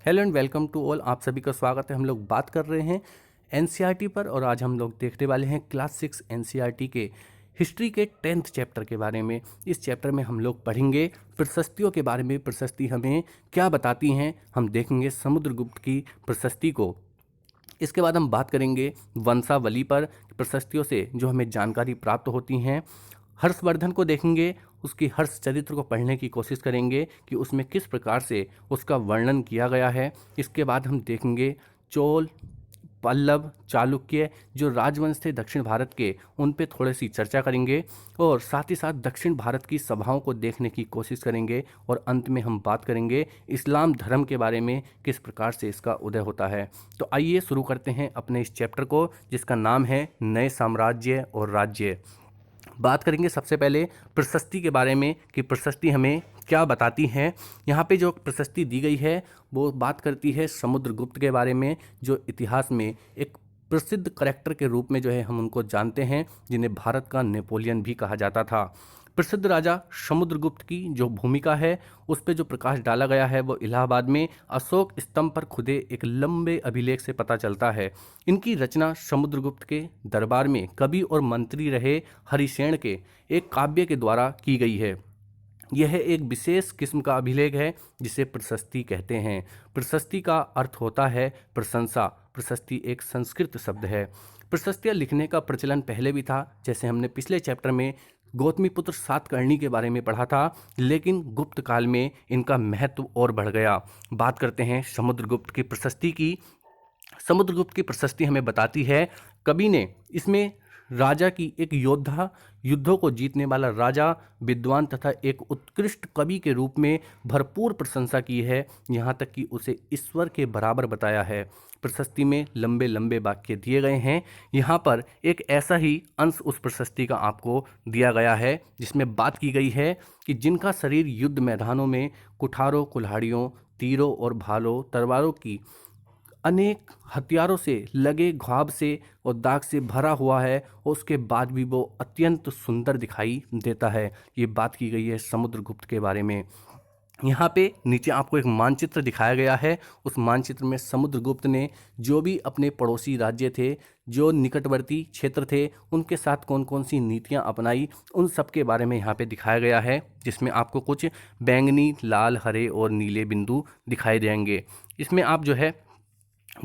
Hello and welcome to all. आप सभी का स्वागत है। हम लोग बात कर रहे हैं एनसीईआरटी पर और आज हम लोग देखने वाले हैं क्लास 6 एनसीईआरटी के हिस्ट्री के 10th चैप्टर के बारे में। इस चैप्टर में हम लोग पढ़ेंगे प्रशस्तियों के बारे में। प्रशस्ति हमें क्या बताती हैं, हम देखेंगे समुद्रगुप्त की प्रशस्ति को। इसके बाद हम बात करेंगे वंशावली पर, प्रशस्तियों से जो हमें जानकारी प्राप्त होती हैं। हर्षवर्धन को देखेंगे, उसकी हर्ष चरित्र को पढ़ने की कोशिश करेंगे कि उसमें किस प्रकार से उसका वर्णन किया गया है। इसके बाद हम देखेंगे चोल, पल्लव, चालुक्य जो राजवंश थे दक्षिण भारत के, उन पे थोड़ी सी चर्चा करेंगे और साथ ही साथ दक्षिण भारत की सभाओं को देखने की कोशिश करेंगे। और अंत में हम बात करेंगे इस्लाम धर्म के बारे में, किस प्रकार से इसका उदय होता है। तो आइए शुरू करते हैं अपने इस चैप्टर को जिसका नाम है नए साम्राज्य और राज्य। बात करेंगे सबसे पहले प्रशस्ति के बारे में कि प्रशस्ति हमें क्या बताती हैं। यहाँ पे जो प्रशस्ति दी गई है वो बात करती है समुद्रगुप्त के बारे में, जो इतिहास में एक प्रसिद्ध करैक्टर के रूप में जो है हम उनको जानते हैं, जिन्हें भारत का नेपोलियन भी कहा जाता था। प्रसिद्ध राजा समुद्रगुप्त की जो भूमिका है उस पर जो प्रकाश डाला गया है वो इलाहाबाद में अशोक स्तंभ पर खुदे एक लंबे अभिलेख से पता चलता है। इनकी रचना समुद्रगुप्त के दरबार में कवि और मंत्री रहे हरिसेन के एक काव्य के द्वारा की गई है। यह एक विशेष किस्म का अभिलेख है जिसे प्रशस्ति कहते हैं। प्रशस्ति का अर्थ होता है प्रशंसा। प्रशस्ति एक संस्कृत शब्द है। प्रशस्तियाँ लिखने का प्रचलन पहले भी था, जैसे हमने पिछले चैप्टर में गौतमीपुत्र सातकर्णी के बारे में पढ़ा था, लेकिन गुप्त काल में इनका महत्व और बढ़ गया। बात करते हैं समुद्रगुप्त की प्रशस्ति की। समुद्रगुप्त की प्रशस्ति हमें बताती है कवि ने इसमें राजा की एक योद्धा, युद्धों को जीतने वाला राजा, विद्वान तथा एक उत्कृष्ट कवि के रूप में भरपूर प्रशंसा की है, यहाँ तक कि उसे ईश्वर के बराबर बताया है। प्रशस्ति में लंबे लंबे वाक्य दिए गए हैं। यहाँ पर एक ऐसा ही अंश उस प्रशस्ति का आपको दिया गया है जिसमें बात की गई है कि जिनका शरीर युद्ध मैदानों में कुठारों, कुल्हाड़ियों, तीरों और भालों, तलवारों की अनेक हथियारों से लगे घाव से और दाग से भरा हुआ है और उसके बाद भी वो अत्यंत सुंदर दिखाई देता है। ये बात की गई है समुद्रगुप्त के बारे में। यहाँ पे नीचे आपको एक मानचित्र दिखाया गया है। उस मानचित्र में समुद्रगुप्त ने जो भी अपने पड़ोसी राज्य थे, जो निकटवर्ती क्षेत्र थे, उनके साथ कौन कौन सी नीतियाँ अपनाई, उन सब के बारे में यहाँ पे दिखाया गया है, जिसमें आपको कुछ बैंगनी, लाल, हरे और नीले बिंदु दिखाई देंगे। इसमें आप जो है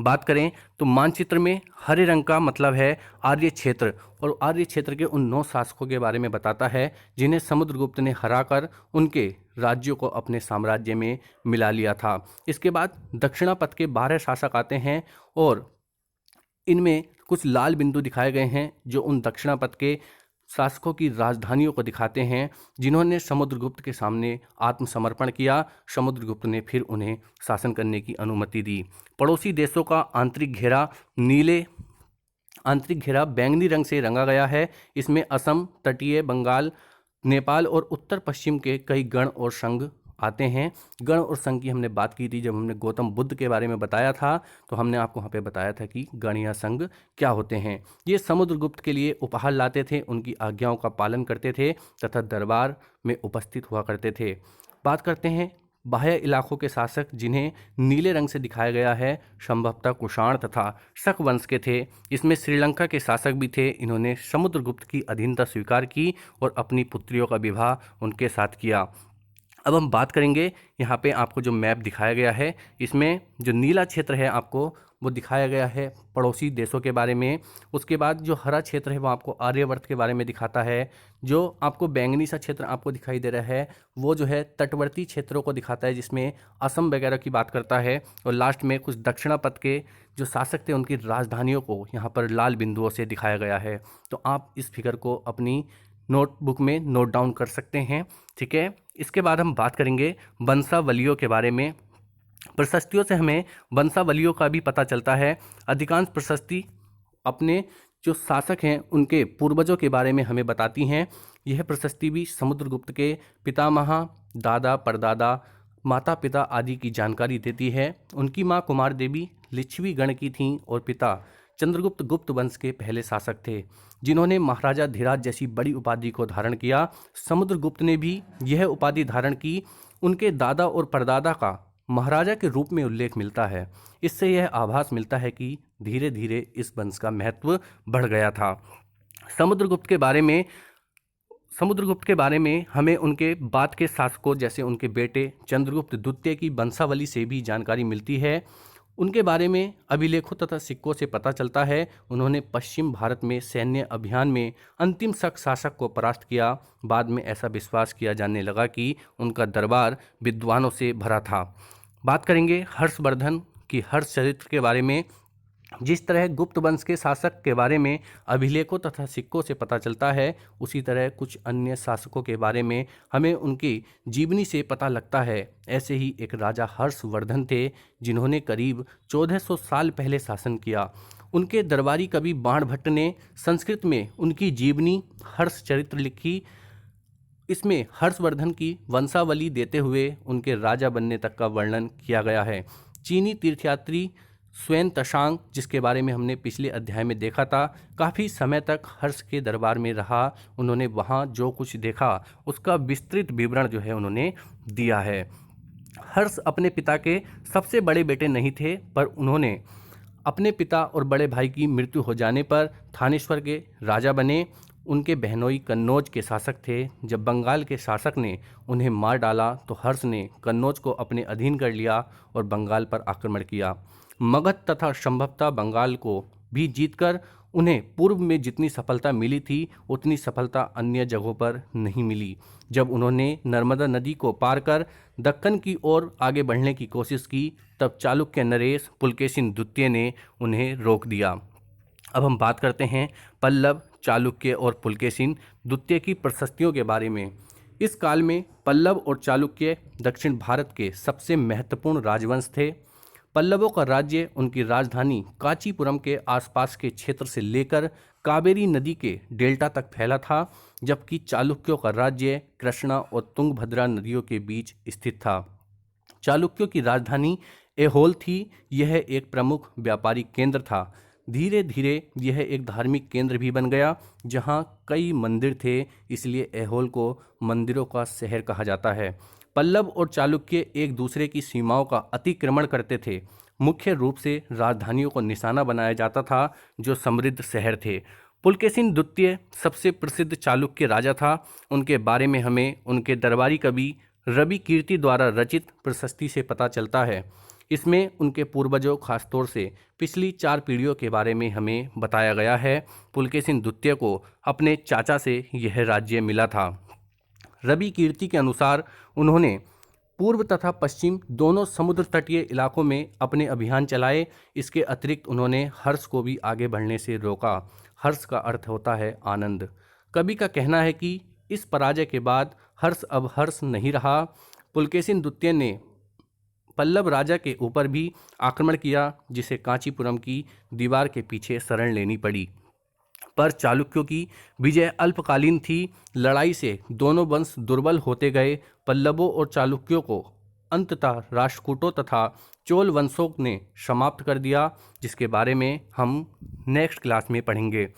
बात करें तो मानचित्र में हरे रंग का मतलब है आर्य क्षेत्र, और आर्य क्षेत्र के उन 9 शासकों के बारे में बताता है जिन्हें समुद्रगुप्त ने हराकर उनके राज्यों को अपने साम्राज्य में मिला लिया था। इसके बाद दक्षिणापथ के 12 शासक आते हैं और इनमें कुछ लाल बिंदु दिखाए गए हैं जो उन दक्षिणापथ के शासकों की राजधानियों को दिखाते हैं जिन्होंने समुद्रगुप्त के सामने आत्मसमर्पण किया। समुद्रगुप्त ने फिर उन्हें शासन करने की अनुमति दी। पड़ोसी देशों का आंतरिक घेरा बैंगनी रंग से रंगा गया है। इसमें असम, तटीय बंगाल, नेपाल और उत्तर पश्चिम के कई गण और संघ आते हैं। गण और संघ की हमने बात की थी जब हमने गौतम बुद्ध के बारे में बताया था, तो हमने आपको वहाँ पे बताया था कि गण या संघ क्या होते हैं। ये समुद्रगुप्त के लिए उपहार लाते थे, उनकी आज्ञाओं का पालन करते थे तथा दरबार में उपस्थित हुआ करते थे। बात करते हैं बाह्य इलाकों के शासक, जिन्हें नीले रंग से दिखाया गया है, संभवतः कुषाण तथा शक वंश के थे। इसमें श्रीलंका के शासक भी थे। इन्होंने समुद्रगुप्त की अधीनता स्वीकार की और अपनी पुत्रियों का विवाह उनके साथ किया। अब हम बात करेंगे, यहाँ पे आपको जो मैप दिखाया गया है, इसमें जो नीला क्षेत्र है आपको वो दिखाया गया है पड़ोसी देशों के बारे में। उसके बाद जो हरा क्षेत्र है वो आपको आर्यवर्त के बारे में दिखाता है। जो आपको बैंगनी सा क्षेत्र आपको दिखाई दे रहा है वो जो है तटवर्ती क्षेत्रों को दिखाता है, जिसमें असम वगैरह की बात करता है। और लास्ट में कुछ दक्षिणापथ के जो शासक थे उनकी राजधानियों को यहाँ पर लाल बिंदुओं से दिखाया गया है। तो आप इस फिगर को अपनी नोटबुक में नोट डाउन कर सकते हैं, ठीक है। इसके बाद हम बात करेंगे वंशावलियों के बारे में। प्रशस्तियों से हमें वंशावलियों का भी पता चलता है। अधिकांश प्रशस्ति अपने जो शासक हैं उनके पूर्वजों के बारे में हमें बताती हैं। यह प्रशस्ति भी समुद्रगुप्त के पितामह, दादा, परदादा, माता पिता आदि की जानकारी देती है। उनकी माँ कुमार देवी लिच्छवी गण की थीं और पिता चंद्रगुप्त गुप्त वंश के पहले शासक थे, जिन्होंने महाराजा धीराज जैसी बड़ी उपाधि को धारण किया। समुद्रगुप्त ने भी यह उपाधि धारण की। उनके दादा और परदादा का महाराजा के रूप में उल्लेख मिलता है। इससे यह आभास मिलता है कि धीरे धीरे इस वंश का महत्व बढ़ गया था। समुद्रगुप्त के बारे में हमें उनके बाद के शासकों जैसे उनके बेटे चंद्रगुप्त द्वितीय की वंशावली से भी जानकारी मिलती है। उनके बारे में अभिलेखों तथा सिक्कों से पता चलता है उन्होंने पश्चिम भारत में सैन्य अभियान में अंतिम शक शासक को परास्त किया। बाद में ऐसा विश्वास किया जाने लगा कि उनका दरबार विद्वानों से भरा था। बात करेंगे हर्षवर्धन की हर्ष चरित्र के बारे में। जिस तरह गुप्त वंश के शासक के बारे में अभिलेखों तथा सिक्कों से पता चलता है, उसी तरह कुछ अन्य शासकों के बारे में हमें उनकी जीवनी से पता लगता है। ऐसे ही एक राजा हर्षवर्धन थे जिन्होंने करीब 1400 साल पहले शासन किया। उनके दरबारी कवि बाणभट्ट ने संस्कृत में उनकी जीवनी हर्ष चरित्र लिखी। इसमें हर्षवर्धन की वंशावली देते हुए उनके राजा बनने तक का वर्णन किया गया है। चीनी तीर्थयात्री स्वयं तशांग, जिसके बारे में हमने पिछले अध्याय में देखा था, काफ़ी समय तक हर्ष के दरबार में रहा। उन्होंने वहाँ जो कुछ देखा उसका विस्तृत विवरण जो है उन्होंने दिया है। हर्ष अपने पिता के सबसे बड़े बेटे नहीं थे, पर उन्होंने अपने पिता और बड़े भाई की मृत्यु हो जाने पर थानेश्वर के राजा बने। उनके बहनोई कन्नौज के शासक थे। जब बंगाल के शासक ने उन्हें मार डाला तो हर्ष ने कन्नौज को अपने अधीन कर लिया और बंगाल पर आक्रमण किया। मगध तथा संभवतः बंगाल को भी जीतकर उन्हें पूर्व में जितनी सफलता मिली थी उतनी सफलता अन्य जगहों पर नहीं मिली। जब उन्होंने नर्मदा नदी को पार कर दक्कन की ओर आगे बढ़ने की कोशिश की, तब चालुक्य नरेश पुलकेशिन द्वितीय ने उन्हें रोक दिया। अब हम बात करते हैं पल्लव, चालुक्य और पुलकेशिन द्वितीय की प्रशस्तियों के बारे में। इस काल में पल्लव और चालुक्य दक्षिण भारत के सबसे महत्वपूर्ण राजवंश थे। पल्लवों का राज्य उनकी राजधानी कांचीपुरम के आसपास के क्षेत्र से लेकर कावेरी नदी के डेल्टा तक फैला था, जबकि चालुक्यों का राज्य कृष्णा और तुंगभद्रा नदियों के बीच स्थित था। चालुक्यों की राजधानी ऐहोल थी। यह एक प्रमुख व्यापारिक केंद्र था। धीरे धीरे यह एक धार्मिक केंद्र भी बन गया, जहां कई मंदिर थे, इसलिए ऐहोल को मंदिरों का शहर कहा जाता है। पल्लव और चालुक्य एक दूसरे की सीमाओं का अतिक्रमण करते थे। मुख्य रूप से राजधानियों को निशाना बनाया जाता था जो समृद्ध शहर थे। पुलकेशिन द्वितीय सबसे प्रसिद्ध चालुक्य राजा था। उनके बारे में हमें उनके दरबारी कवि रवि कीर्ति द्वारा रचित प्रशस्ति से पता चलता है। इसमें उनके पूर्वजों, खासतौर से पिछली 4 पीढ़ियों के बारे में हमें बताया गया है। पुलकेशिन द्वितीय को अपने चाचा से यह राज्य मिला था। रवि कीर्ति के अनुसार उन्होंने पूर्व तथा पश्चिम दोनों समुद्र तटीय इलाकों में अपने अभियान चलाए। इसके अतिरिक्त उन्होंने हर्ष को भी आगे बढ़ने से रोका। हर्ष का अर्थ होता है आनंद। कवि का कहना है कि इस पराजय के बाद हर्ष अब हर्ष नहीं रहा। पुलकेशिन द्वितीय ने पल्लव राजा के ऊपर भी आक्रमण किया, जिसे कांचीपुरम की दीवार के पीछे शरण लेनी पड़ी। पर चालुक्यों की विजय अल्पकालीन थी। लड़ाई से दोनों वंश दुर्बल होते गए। पल्लवों और चालुक्यों को अंततः राष्ट्रकूटों तथा चोल वंशों ने समाप्त कर दिया, जिसके बारे में हम नेक्स्ट क्लास में पढ़ेंगे।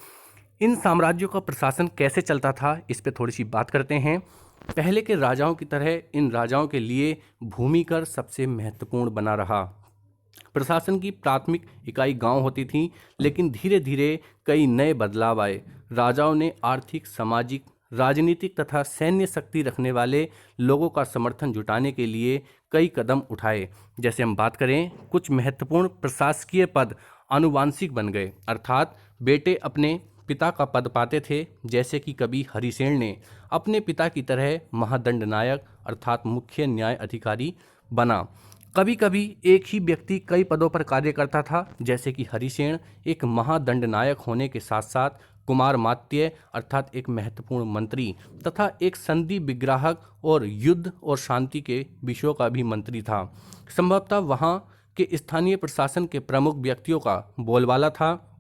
इन साम्राज्यों का प्रशासन कैसे चलता था, इस पे थोड़ी सी बात करते हैं। पहले के राजाओं की तरह इन राजाओं के लिए भूमि कर सबसे महत्वपूर्ण बना रहा। प्रशासन की प्राथमिक इकाई गांव होती थी, लेकिन धीरे धीरे कई नए बदलाव आए। राजाओं ने आर्थिक, सामाजिक, राजनीतिक तथा सैन्य शक्ति रखने वाले लोगों का समर्थन जुटाने के लिए कई कदम उठाए। जैसे हम बात करें, कुछ महत्वपूर्ण प्रशासकीय पद आनुवांशिक बन गए, अर्थात बेटे अपने पिता का पद पाते थे। जैसे कि कवि हरिसेन ने अपने पिता की तरह महादंड नायक अर्थात मुख्य न्याय अधिकारी बना। कभी कभी एक ही व्यक्ति कई पदों पर कार्य करता था। जैसे कि हरिसेन एक महादंड नायक होने के साथ साथ कुमारमात्य अर्थात एक महत्वपूर्ण मंत्री तथा एक संधि विग्राहक और युद्ध और शांति के विषयों का भी मंत्री था। संभवतः वहाँ के स्थानीय प्रशासन के प्रमुख व्यक्तियों का बोलबाला था।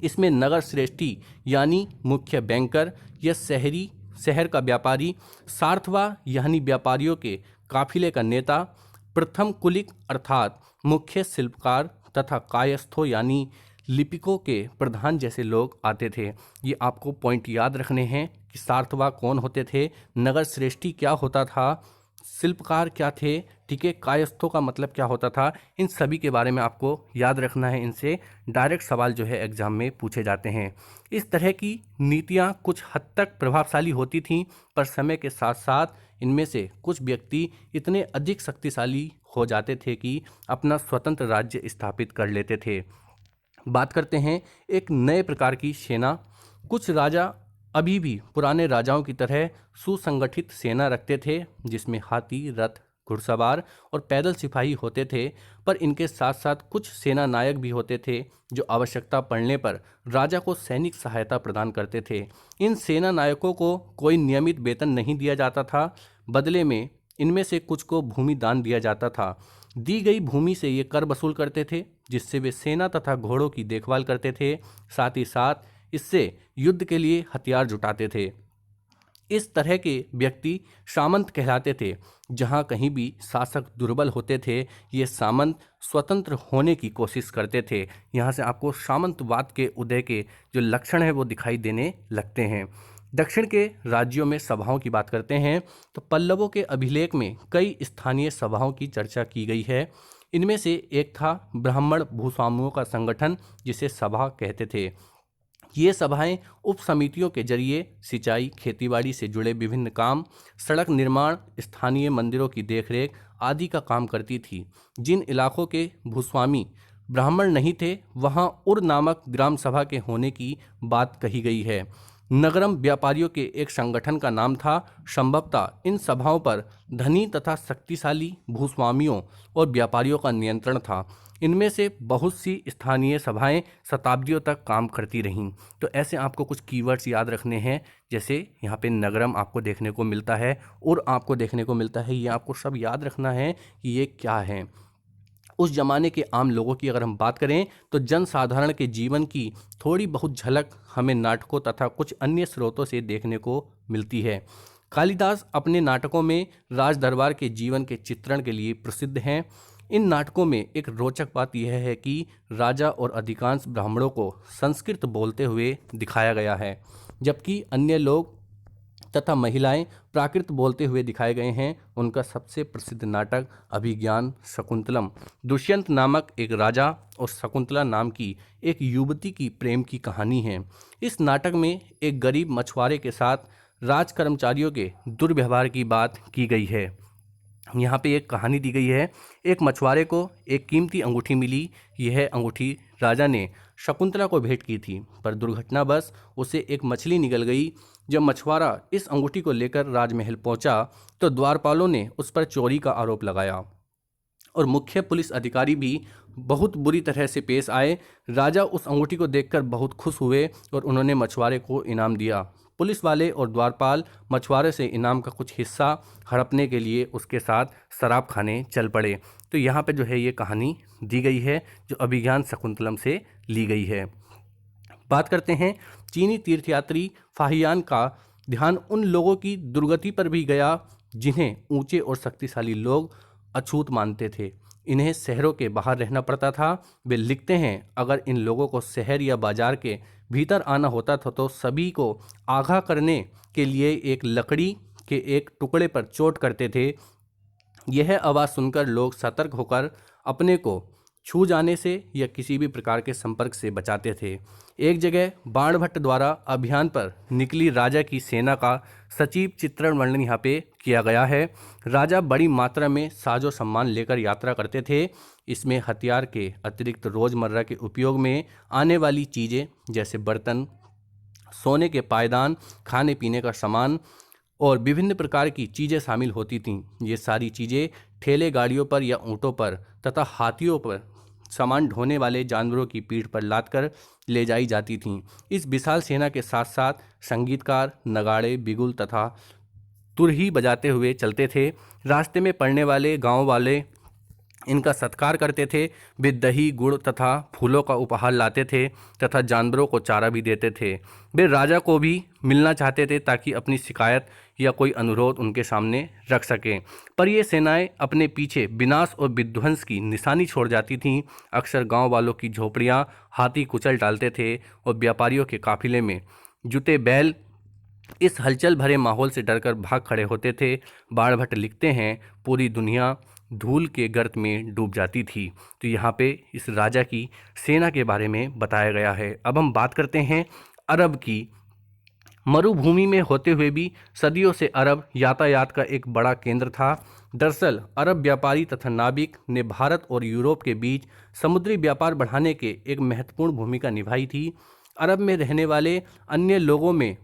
इसमें नगर श्रेष्ठी यानी मुख्य बैंकर या शहर का व्यापारी, सार्थवा यानी व्यापारियों के काफिले का नेता, प्रथम कुलिक अर्थात मुख्य शिल्पकार तथा कायस्थों यानी लिपिकों के प्रधान जैसे लोग आते थे। ये आपको पॉइंट याद रखने हैं कि सार्थवा कौन होते थे, नगर श्रेष्ठी क्या होता था, शिल्पकार क्या थे, ठीक है, कायस्थों का मतलब क्या होता था, इन सभी के बारे में आपको याद रखना है। इनसे डायरेक्ट सवाल जो है एग्जाम में पूछे जाते हैं। इस तरह की नीतियाँ कुछ हद तक प्रभावशाली होती थीं, पर समय के साथ साथ इनमें से कुछ व्यक्ति इतने अधिक शक्तिशाली हो जाते थे कि अपना स्वतंत्र राज्य स्थापित कर लेते थे। बात करते हैं एक नए प्रकार की सेना। कुछ राजा अभी भी पुराने राजाओं की तरह सुसंगठित सेना रखते थे, जिसमें हाथी, रथ, घुड़सवार और पैदल सिपाही होते थे। पर इनके साथ साथ कुछ सेना नायक भी होते थे जो आवश्यकता पड़ने पर राजा को सैनिक सहायता प्रदान करते थे। इन सेना नायकों को कोई नियमित वेतन नहीं दिया जाता था। बदले में इनमें से कुछ को भूमि दान दिया जाता था। दी गई भूमि से ये कर वसूल करते थे, जिससे वे सेना तथा घोड़ों की देखभाल करते थे। साथ ही साथ इससे युद्ध के लिए हथियार जुटाते थे। इस तरह के व्यक्ति सामंत कहलाते थे। जहां कहीं भी शासक दुर्बल होते थे, ये सामंत स्वतंत्र होने की कोशिश करते थे। यहाँ से आपको सामंतवाद के उदय के जो लक्षण है वो दिखाई देने लगते हैं। दक्षिण के राज्यों में सभाओं की बात करते हैं तो पल्लवों के अभिलेख में कई स्थानीय सभाओं की चर्चा की गई है। इनमें से एक था ब्राह्मण भूस्वामियों का संगठन, जिसे सभा कहते थे। ये सभाएं उप समितियों के जरिए सिंचाई, खेतीबाड़ी से जुड़े विभिन्न काम, सड़क निर्माण, स्थानीय मंदिरों की देखरेख आदि का काम करती थी। जिन इलाकों के भूस्वामी ब्राह्मण नहीं थे, वहां उर नामक ग्राम सभा के होने की बात कही गई है। नगरम व्यापारियों के एक संगठन का नाम था। संभवतः इन सभाओं पर धनी तथा शक्तिशाली भूस्वामियों और व्यापारियों का नियंत्रण था। इनमें से बहुत सी स्थानीय सभाएं शताब्दियों तक काम करती रहीं। तो ऐसे आपको कुछ कीवर्ड्स याद रखने हैं, जैसे यहाँ पे नगरम आपको देखने को मिलता है और आपको देखने को मिलता है। ये आपको सब याद रखना है कि ये क्या है। उस जमाने के आम लोगों की अगर हम बात करें तो जनसाधारण के जीवन की थोड़ी बहुत झलक हमें नाटकों तथा कुछ अन्य स्रोतों से देखने को मिलती है। कालिदास अपने नाटकों में राज दरबार के जीवन के चित्रण के लिए प्रसिद्ध हैं। इन नाटकों में एक रोचक बात यह है कि राजा और अधिकांश ब्राह्मणों को संस्कृत बोलते हुए दिखाया गया है, जबकि अन्य लोग तथा महिलाएं प्राकृत बोलते हुए दिखाए गए हैं। उनका सबसे प्रसिद्ध नाटक अभिज्ञान शकुंतलम दुष्यंत नामक एक राजा और शकुंतला नाम की एक युवती की प्रेम की कहानी है। इस नाटक में एक गरीब मछुआरे के साथ राज कर्मचारियों के दुर्व्यवहार की बात की गई है। यहाँ पे एक कहानी दी गई है। एक मछुआरे को एक कीमती अंगूठी मिली। यह अंगूठी राजा ने शकुंतला को भेंट की थी, पर दुर्घटनावश उसे एक मछली निगल गई। जब मछुआरा इस अंगूठी को लेकर राजमहल पहुंचा तो द्वारपालों ने उस पर चोरी का आरोप लगाया और मुख्य पुलिस अधिकारी भी बहुत बुरी तरह से पेश आए। राजा उस अंगूठी को देखकर बहुत खुश हुए और उन्होंने मछुआरे को इनाम दिया। पुलिस वाले और द्वारपाल मछुआरे से इनाम का कुछ हिस्सा हड़पने के लिए उसके साथ शराब खाने चल पड़े। तो यहाँ पे जो है ये कहानी दी गई है, जो अभिज्ञान शकुंतलम से ली गई है। बात करते हैं चीनी तीर्थयात्री फाहियान का ध्यान उन लोगों की दुर्गति पर भी गया जिन्हें ऊंचे और शक्तिशाली लोग अछूत मानते थे। इन्हें शहरों के बाहर रहना पड़ता था। वे लिखते हैं, अगर इन लोगों को शहर या बाजार के भीतर आना होता था तो सभी को आगाह करने के लिए एक लकड़ी के एक टुकड़े पर चोट करते थे। यह आवाज़ सुनकर लोग सतर्क होकर अपने को छू जाने से या किसी भी प्रकार के संपर्क से बचाते थे। एक जगह बाणभट्ट द्वारा अभियान पर निकली राजा की सेना का सजीव चित्रण वर्णन यहाँ पे किया गया है। राजा बड़ी मात्रा में साजो सम्मान लेकर यात्रा करते थे। इसमें हथियार के अतिरिक्त रोजमर्रा के उपयोग में आने वाली चीज़ें जैसे बर्तन, सोने के पायदान, खाने पीने का सामान और विभिन्न प्रकार की चीज़ें शामिल होती थीं। ये सारी चीज़ें ठेले गाड़ियों पर या ऊँटों पर तथा हाथियों पर सामान ढोने वाले जानवरों की पीठ पर लादकर ले जाई जाती थीं। इस विशाल सेना के साथ साथ संगीतकार नगाड़े, बिगुल तथा तुरही बजाते हुए चलते थे। रास्ते में पड़ने वाले गांव वाले इनका सत्कार करते थे। वे दही, गुड़ तथा फूलों का उपहार लाते थे तथा जानवरों को चारा भी देते थे। वे राजा को भी मिलना चाहते थे ताकि अपनी शिकायत या कोई अनुरोध उनके सामने रख सकें। पर ये सेनाएं अपने पीछे विनाश और विध्वंस की निशानी छोड़ जाती थीं। अक्सर गांव वालों की झोपड़ियां हाथी कुचल डालते थे और व्यापारियों के काफिले में जुटे बैल इस हलचल भरे माहौल से डरकर भाग खड़े होते थे। बाणभट्ट लिखते हैं, पूरी दुनिया धूल के गर्त में डूब जाती थी। तो यहाँ पे इस राजा की सेना के बारे में बताया गया है। अब हम बात करते हैं अरब की। मरुभूमि में होते हुए भी सदियों से अरब यातायात का एक बड़ा केंद्र था। दरअसल अरब व्यापारी तथा नाविक ने भारत और यूरोप के बीच समुद्री व्यापार बढ़ाने के एक महत्वपूर्ण भूमिका निभाई थी। अरब में रहने वाले अन्य लोगों में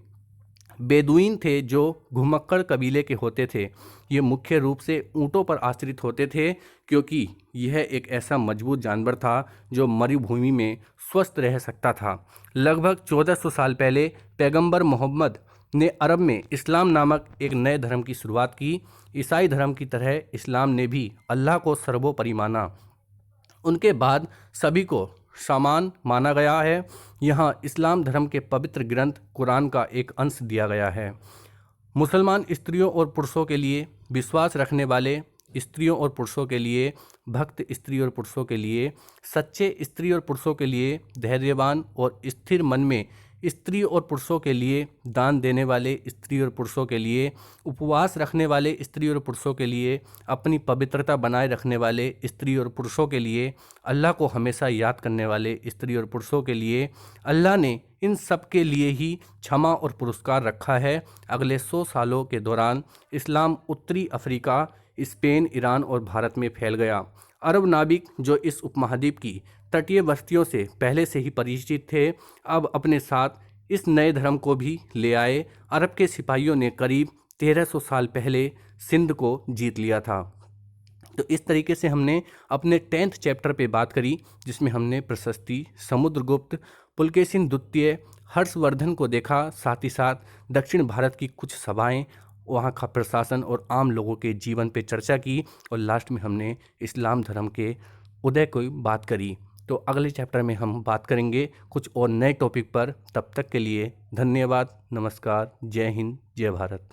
बेदुइन थे जो घुमक्कड़ कबीले के होते थे। ये मुख्य रूप से ऊँटों पर आश्रित होते थे, क्योंकि यह एक ऐसा मजबूत जानवर था जो मरुभूमि में स्वस्थ रह सकता था। लगभग 1400 साल पहले पैगंबर मोहम्मद ने अरब में इस्लाम नामक एक नए धर्म की शुरुआत की। ईसाई धर्म की तरह इस्लाम ने भी अल्लाह को सर्वोपरि माना। उनके बाद सभी को समान माना गया है। यहाँ इस्लाम धर्म के पवित्र ग्रंथ कुरान का एक अंश दिया गया है। मुसलमान स्त्रियों और पुरुषों के लिए, विश्वास रखने वाले स्त्रियों और पुरुषों के लिए, भक्त स्त्री और पुरुषों के लिए, सच्चे स्त्री और पुरुषों के लिए, धैर्यवान और स्थिर मन में स्त्री और पुरुषों के लिए, दान देने वाले स्त्री और पुरुषों के लिए, उपवास रखने वाले स्त्री और पुरुषों के लिए, अपनी पवित्रता बनाए रखने वाले स्त्री और पुरुषों के लिए, अल्लाह को हमेशा याद करने वाले स्त्री और पुरुषों के लिए। अल्लाह ने इन सब के लिए ही क्षमा और पुरस्कार रखा है। अगले 100 सालों के दौरान इस्लाम उत्तरी अफ्रीका, स्पेन, ईरान और भारत में फैल गया। अरब नाविक जो इस उपमहाद्वीप की तटीय बस्तियों से पहले से ही परिचित थे, अब अपने साथ इस नए धर्म को भी ले आए। अरब के सिपाहियों ने करीब 1300 साल पहले सिंध को जीत लिया था। तो इस तरीके से हमने अपने 10th चैप्टर पे बात करी, जिसमें हमने प्रशस्ति, समुद्रगुप्त, पुलकेशिन द्वितीय, हर्षवर्धन को देखा, साथ ही साथ दक्षिण भारत की कुछ सभाएं, वहाँ का प्रशासन और आम लोगों के जीवन पे चर्चा की, और लास्ट में हमने इस्लाम धर्म के उदय की बात करी। तो अगले चैप्टर में हम बात करेंगे कुछ और नए टॉपिक पर। तब तक के लिए धन्यवाद, नमस्कार, जय हिंद, जय भारत।